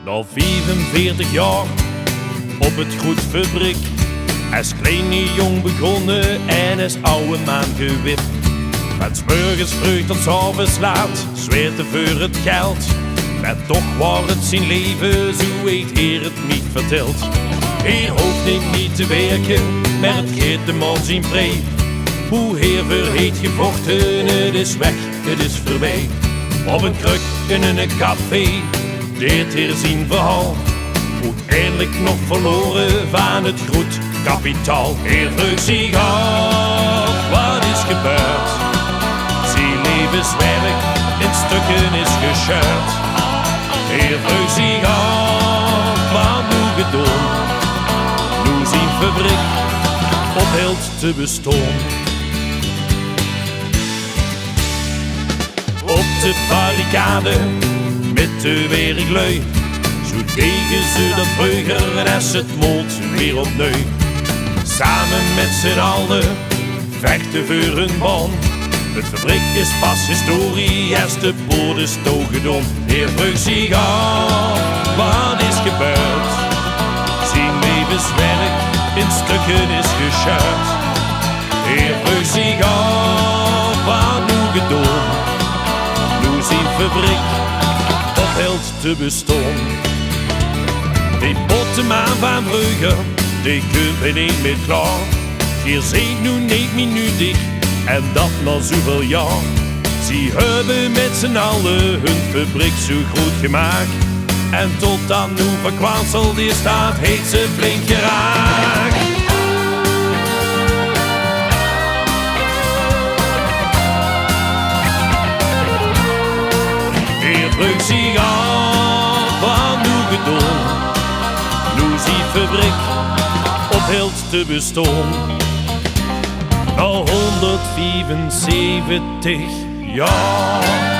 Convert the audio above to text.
Al 44 jaar op het goedfabriek. Als kleine jong begonnen en als oude man gewipt. Van 's morgens vroeg tot 's avonds laat, zweerte voor het geld. Maar toch was het zijn leven, zo heeft Heer het niet verteld. Heer hoeft niet te werken, maar het geeft de man zijn pre. Hoe Heer voor heeft gevochten, het is weg, het is voorbij. Op een kruk in een café deed Heer zijn verhaal. Uiteindelijk nog verloren van het goed kapitaal. Heer vroeg zich af, wat is gebeurd? Zijn levenswerk in stukken is gescheurd. Heer vroeg zich af, wat nu gedaan? Nu zijn fabriek ophield te bestaan. Op de barricade met de werklui, zo deden ze dat vroeger en als het molt weer opnieuw. Samen met z'n allen vechten voor hun baan. Het fabriek is pas historie als de boord is toegedaan. Heer vroeg zich af, wat is gebeurd? Zijn levenswerk in stukken is gescheurd. Heer vroeg zich af, wat nu gedaan? Nu zijn fabriek ophield te bestaan. Die bottenmaan van vroeger, die kunt niet meer klaar. Hier zit nu niet minutig en dat na zoveel jaar. Ze hebben met z'n allen hun fabriek zo goed gemaakt. En tot dan nu verkwanseld die staat, heeft ze flink geraakt. Heer vroeg zich af, wat nu gedaan? Nu zijn fabriek ophield te bestaan. Na 175 jaar.